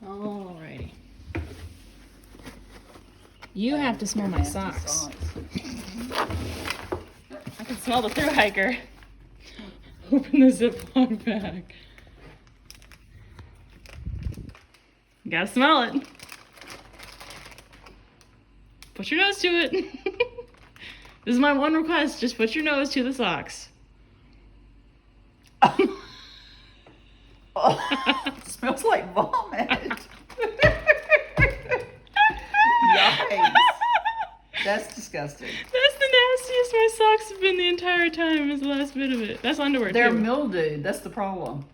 Alrighty. You have to smell my socks. I can smell the thru hiker. Open the Ziploc bag. You gotta smell it. Put your nose to it. This is my one request. Just put your nose to the socks. Oh, smells like vomit. Yikes. That's disgusting. That's the nastiest my socks have been the entire time, is the last bit of it. That's underwear, They're too. mildewed. That's the problem.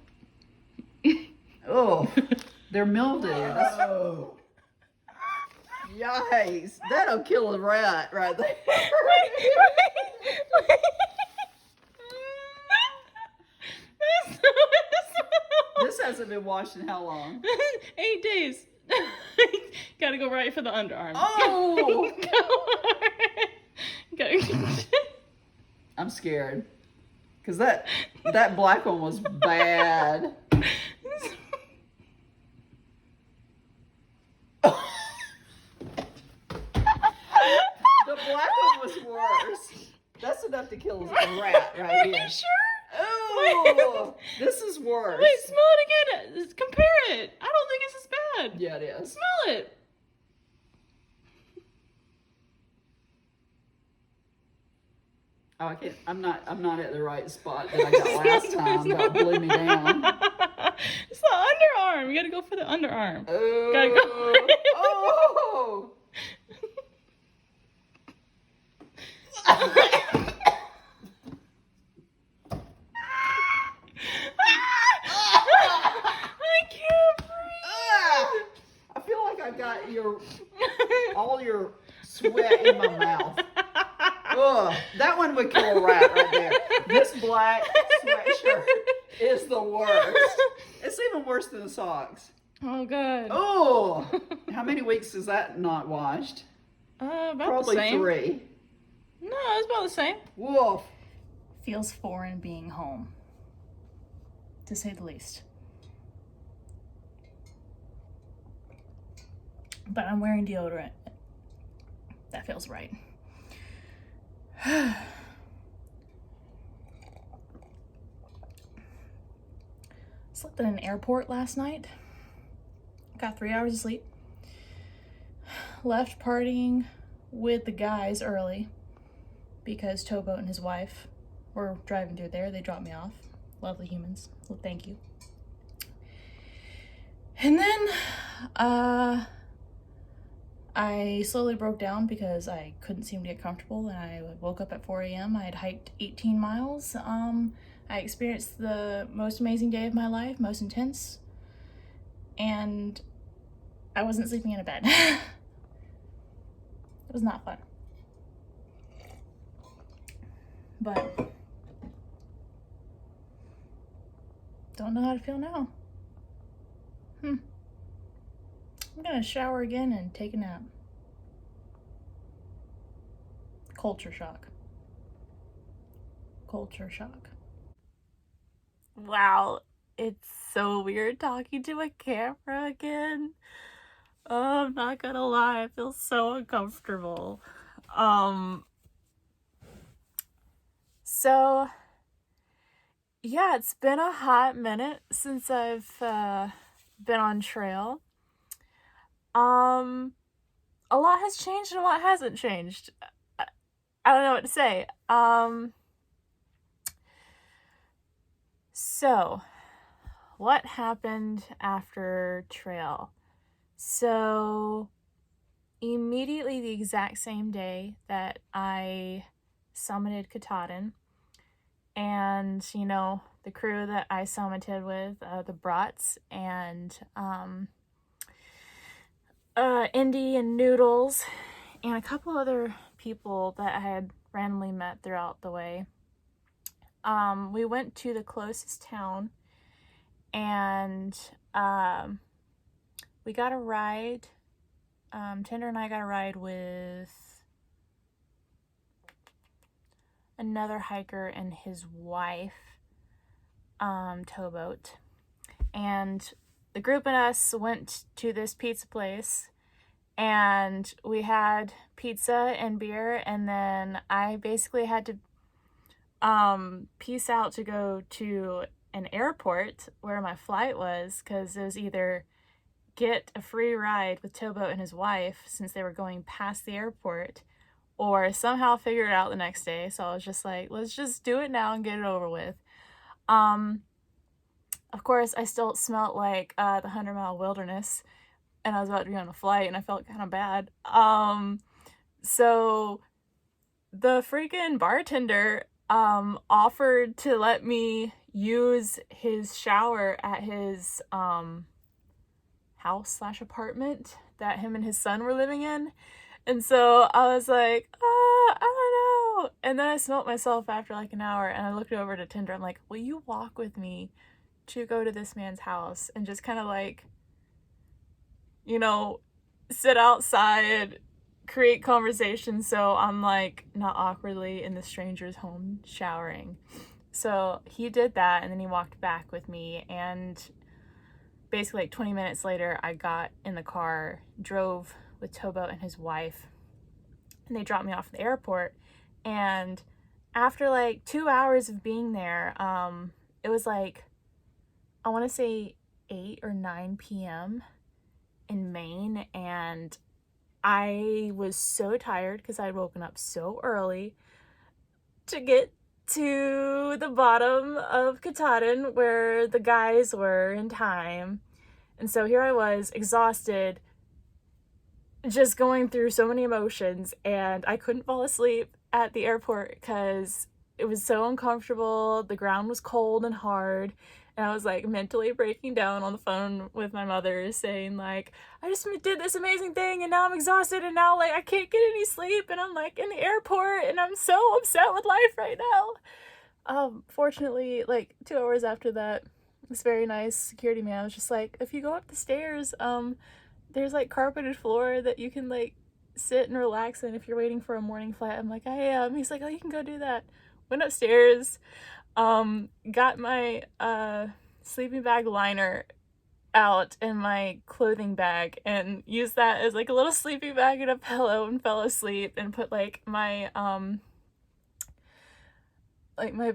Oh, they're mildewed. Oh. Yikes. That'll kill a rat right there. This hasn't been washed in how long? 8 days. Gotta go right for the underarm. Oh! Gotta- I'm scared. Because that black one was bad. The black one was worse. That's enough to kill a rat right Are here. you sure? Oh, this is worse. Wait, smell it again. Compare it. I don't think it's as bad. Yeah, it is. Smell it. Oh, I can't. I'm not at the right spot that I got last time. That blew me down. It's the underarm. You gotta go for the underarm. Oh. Gotta go. Oh. I can't breathe. I feel like I got all your sweat in my mouth. Ugh, that one would kill a rat right there. This black sweatshirt is the worst. It's even worse than the socks. Oh god. Oh, how many weeks is that not washed? About Probably the same. 3. No, it's about the same. Woof. Feels foreign being home, to say the least. But I'm wearing deodorant. That feels right. Slept in an airport last night. Got 3 hours of sleep. Left partying with the guys early because Towboat and his wife were driving through there. They dropped me off. Lovely humans. Well, thank you. And then I slowly broke down because I couldn't seem to get comfortable, and I woke up at 4 a.m. I had hiked 18 miles. I experienced the most amazing day of my life, most intense, and I wasn't sleeping in a bed. It was not fun. But don't know how to feel now. I'm gonna shower again and take a nap. Culture shock. Culture shock. Wow, it's so weird talking to a camera again. Oh, I'm not gonna lie, I feel so uncomfortable. So yeah, it's been a hot minute since I've been on trail. A lot has changed and a lot hasn't changed. I don't know what to say. So, what happened after trail? So, immediately the exact same day that I summited Katahdin, and, you know, the crew that I summited with, the Brats and Indy and Noodles, and a couple other people that I had randomly met throughout the way. We went to the closest town, and we got a ride. Tinder and I got a ride with another hiker and his wife, Towboat. And the group and us went to this pizza place, and we had pizza and beer, and then I basically had to peace out to go to an airport where my flight was, because it was either get a free ride with Towboat and his wife since they were going past the airport, or somehow figure it out the next day. So I was just like, let's just do it now and get it over with. Of course, I still smelled like the 100-mile wilderness, and I was about to be on a flight, and I felt kind of bad. So the freaking bartender offered to let me use his shower at his house/apartment that him and his son were living in. And so I was like, I don't know. And then I smelled myself after like an hour, and I looked over to Tinder. I'm like, will you walk with me to go to this man's house and just kind of like, you know, sit outside, create conversation so I'm like not awkwardly in the stranger's home showering. So he did that, and then he walked back with me, and basically like 20 minutes later I got in the car, drove with Towboat and his wife, and they dropped me off at the airport. And after like 2 hours of being there, it was like, I want to say 8 or 9 p.m. in Maine, and I was so tired because I'd woken up so early to get to the bottom of Katahdin where the guys were in time. And so here I was, exhausted, just going through so many emotions, and I couldn't fall asleep at the airport because it was so uncomfortable. The ground was cold and hard, and I was like mentally breaking down on the phone with my mother saying like, I just did this amazing thing, and now I'm exhausted, and now like I can't get any sleep, and I'm like in the airport, and I'm so upset with life right now. Fortunately, like 2 hours after that, this very nice security man was just like, if you go up the stairs, there's like carpeted floor that you can like sit and relax in if you're waiting for a morning flight. I'm like, I am. He's like, oh, you can go do that. Went upstairs, got my sleeping bag liner out in my clothing bag and used that as like a little sleeping bag and a pillow, and fell asleep, and put like my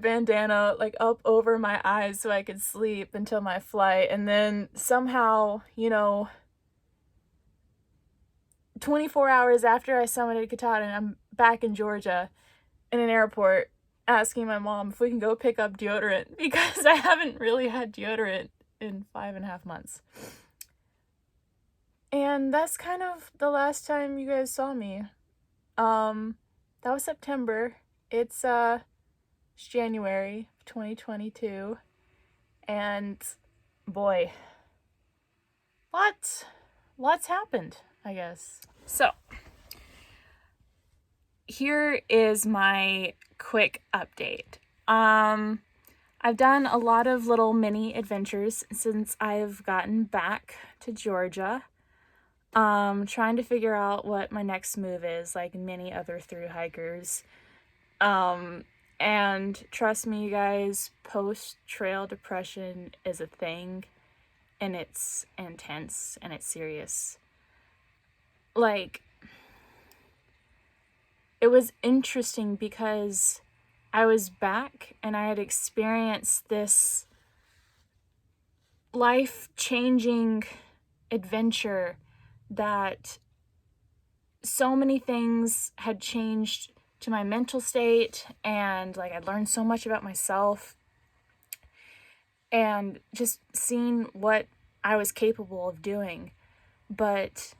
bandana like up over my eyes so I could sleep until my flight. And then somehow, you know, 24 hours after I summited Katahdin, I'm back in Georgia in an airport asking my mom if we can go pick up deodorant, because I haven't really had deodorant in 5.5 months. And that's kind of the last time you guys saw me. That was September. It's January 2022, and boy, lots happened, I guess. So here is my quick update. I've done a lot of little mini adventures since I've gotten back to Georgia. Trying to figure out what my next move is, like many other thru hikers. And trust me, you guys, post-trail depression is a thing, and it's intense, and it's serious. Like, it was interesting because I was back, and I had experienced this life-changing adventure that so many things had changed to my mental state, and like I learned so much about myself, and just seeing what I was capable of doing. But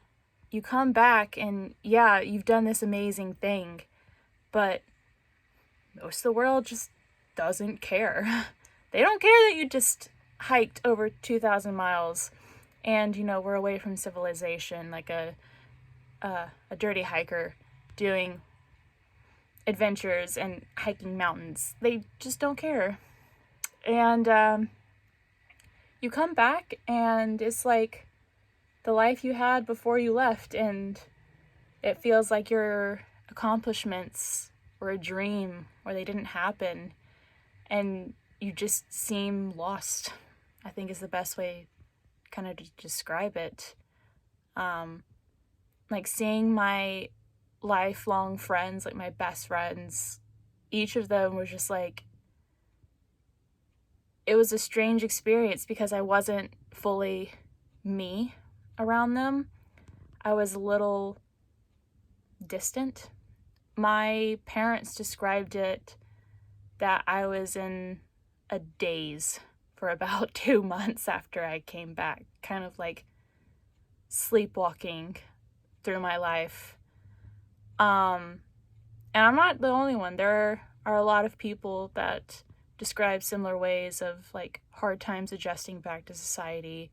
you come back and yeah, you've done this amazing thing, but most of the world just doesn't care. They don't care that you just hiked over 2,000 miles and, you know, we're away from civilization, like a dirty hiker doing adventures and hiking mountains. They just don't care. And you come back and it's like the life you had before you left, and it feels like your accomplishments were a dream or they didn't happen, and you just seem lost, I think is the best way kind of describe it. Like seeing my lifelong friends, like my best friends, each of them was just like, it was a strange experience because I wasn't fully me around them. I was a little distant. My parents described it that I was in a daze for about 2 months after I came back, kind of like sleepwalking through my life. And I'm not the only one. There are a lot of people that describe similar ways of like hard times adjusting back to society,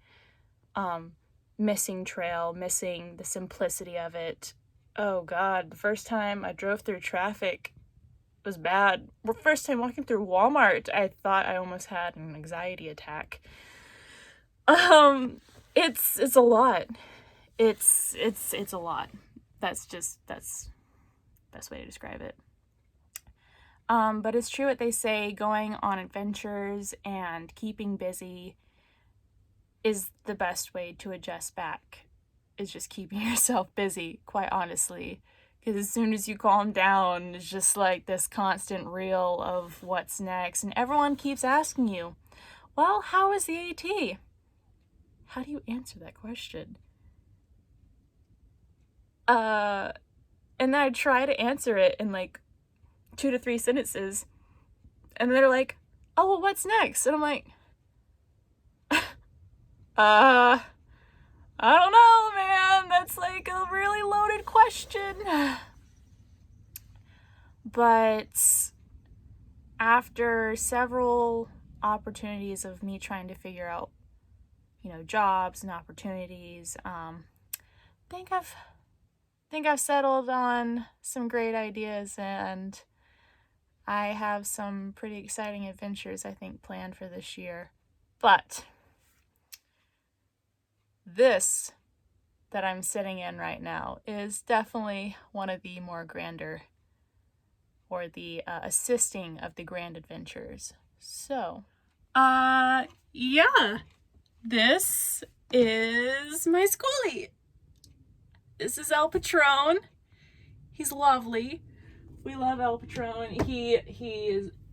missing trail, missing the simplicity of it. Oh God, the first time I drove through traffic was bad. The first time walking through Walmart, I thought I almost had an anxiety attack. It's a lot. It's a lot. That's best way to describe it. But it's true what they say, going on adventures and keeping busy is the best way to adjust back. Is just keeping yourself busy, quite honestly. Because as soon as you calm down, it's just like this constant reel of what's next. And everyone keeps asking you, well, how was the AT? How do you answer that question? And then I try to answer it in like 2 to 3 sentences. And they're like, oh, well, what's next? And I'm like, I don't know, man. That's like a really loaded question. But after several opportunities of me trying to figure out, jobs and opportunities, think I've settled on some great ideas, and I have some pretty exciting adventures, I think, planned for this year. But this that I'm sitting in right now is definitely one of the more grander, or the assisting of the grand adventures. So, yeah, this is my schoolie. This is El Patron. He's lovely. We love El Patron. He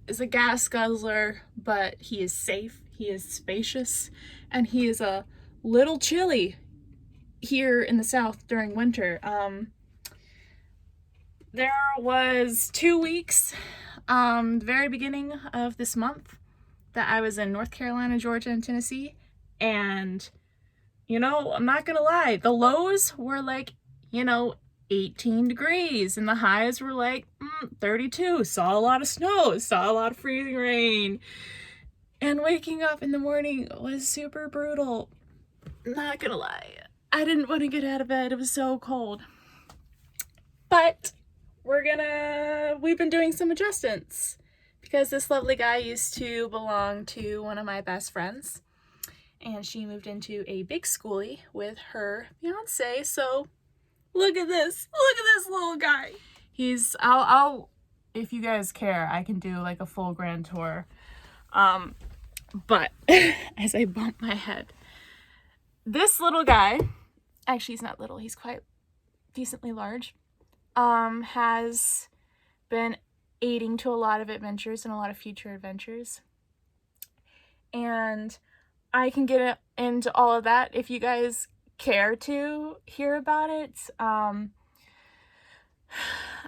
is a gas guzzler, but he is safe. He is spacious, and he is a little chilly here in the South during winter. There was 2 weeks, the very beginning of this month, that I was in North Carolina, Georgia, and Tennessee, and I'm not gonna lie, the lows were like 18 degrees, and the highs were like 32. Saw a lot of snow, saw a lot of freezing rain, and waking up in the morning was super brutal. Not gonna lie, I didn't want to get out of bed. It was so cold. But we've been doing some adjustments, because this lovely guy used to belong to one of my best friends, and she moved into a big schoolie with her fiance. So look at this little guy. I'll if you guys care, I can do like a full grand tour. But as I bump my head, this little guy, actually he's not little, he's quite decently large, has been aiding to a lot of adventures and a lot of future adventures. And I can get into all of that if you guys care to hear about it.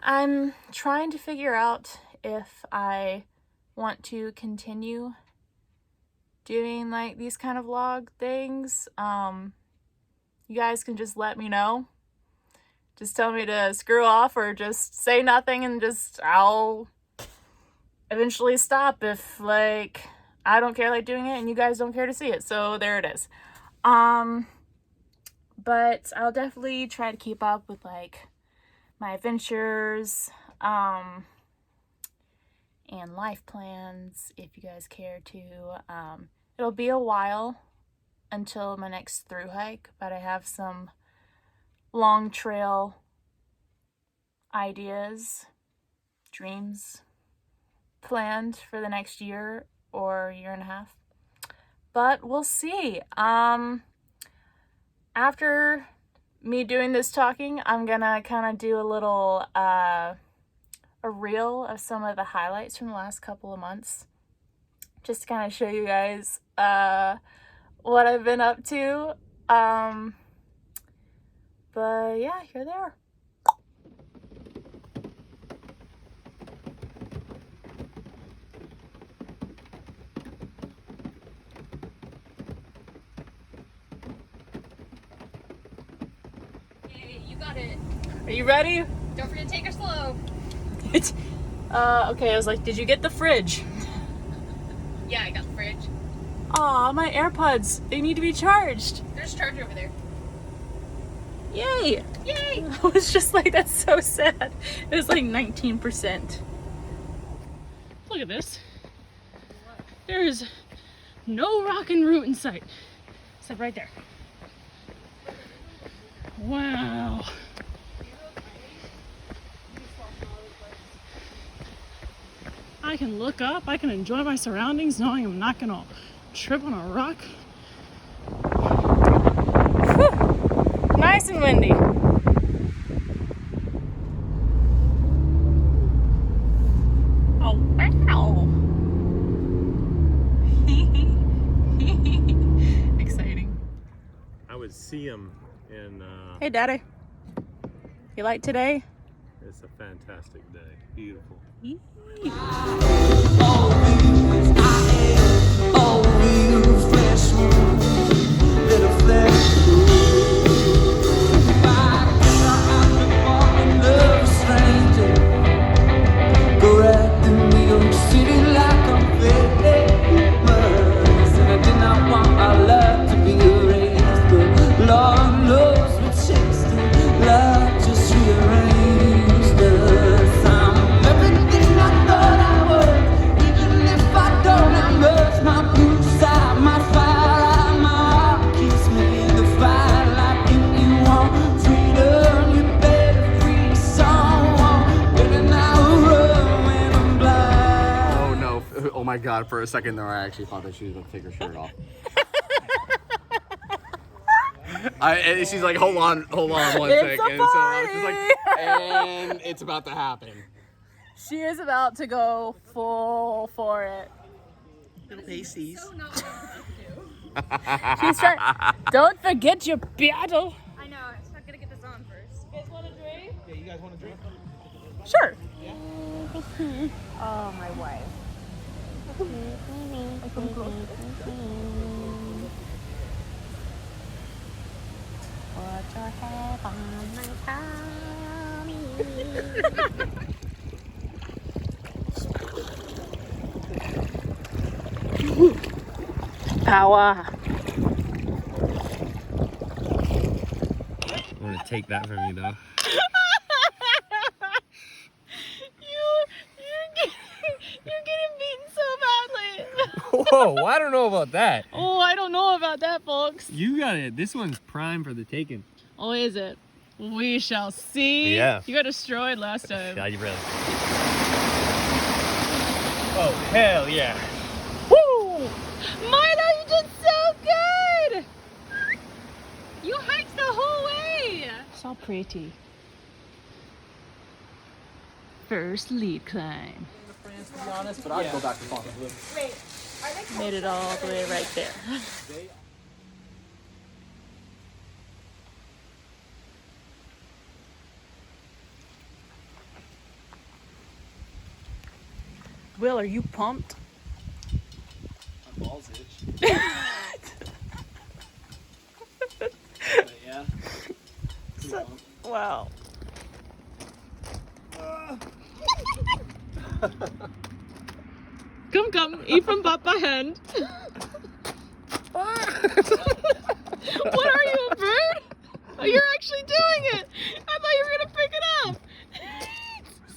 I'm trying to figure out if I want to continue doing like these kind of vlog things. You guys can just let me know. Just tell me to screw off, or just say nothing, and I'll eventually stop if like I don't care like doing it and you guys don't care to see it. So there it is. But I'll definitely try to keep up with like my adventures and life plans if you guys care to. It'll be a while until my next through hike, but I have some long trail ideas, dreams planned for the next year or year and a half. But we'll see. after me doing this talking, I'm gonna kind of do a little a reel of some of the highlights from the last couple of months, just to kind of show you guys what I've been up to. But yeah, here they are. You got it. Are you ready? Don't forget to take her slow. Okay, I was like, did you get the fridge? Yeah, I got the fridge. Aw, my AirPods, they need to be charged. There's a charger over there. Yay! Yay! I was just like, that's so sad. It was like 19%. Look at this. There is no rockin' root in sight. Except right there. Wow. I can look up, I can enjoy my surroundings knowing I'm not gonna trip on a rock. Whew. Nice and windy. Oh, wow. Exciting. I would see him in, Hey, Daddy. You like today? it's a fantastic day. Beautiful. Oh my god, for a second there I actually thought that she was going to take her shirt off. And she's like, hold on one It's second. a So I was just party! like, and it's about to happen. She is about to go full for it. Pasties. She's trying. Don't forget your battle. I know. I'm gonna get this on first. You guys want a drink? Yeah, you guys want a drink? Sure. Oh, my wife. Put your head on my tummy. Power. I'm gonna take that from you though. You're getting beaten so badly. Whoa, I don't know about that. Oh, I don't know about that, folks. You got it. This one's prime for the taking. Oh, is it? We shall see. Yeah. You got destroyed last time. Yeah, you really. Oh, hell yeah. Woo! Milo, you did so good! You hiked the whole way! So pretty. First lead climb. To be honest, but I'd go back to Fontainebleau. Made it all the way right there. Will, are you pumped? My balls itch. Yeah. Wow. Come, eat from Papa hand. What are you, a bird? Oh, you're actually doing it. I thought you were gonna pick it up.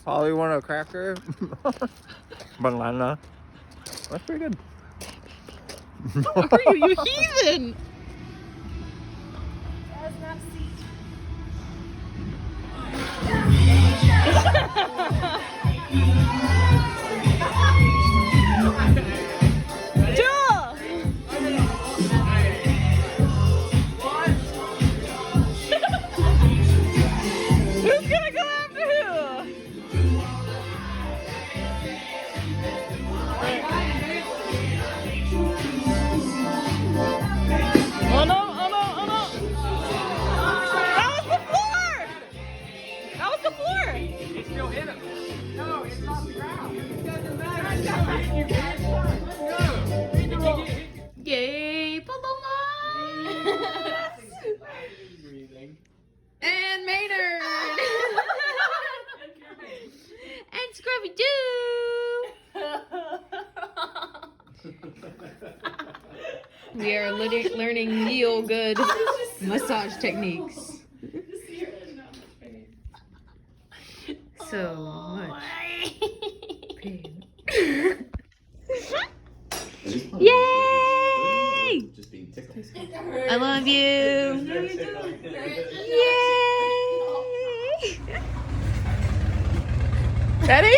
Holly want a cracker? Banana. That's pretty good. What are you, you heathen? We are learning Neil Good massage techniques. So much pain. Yay! I love you. Yay! Ready?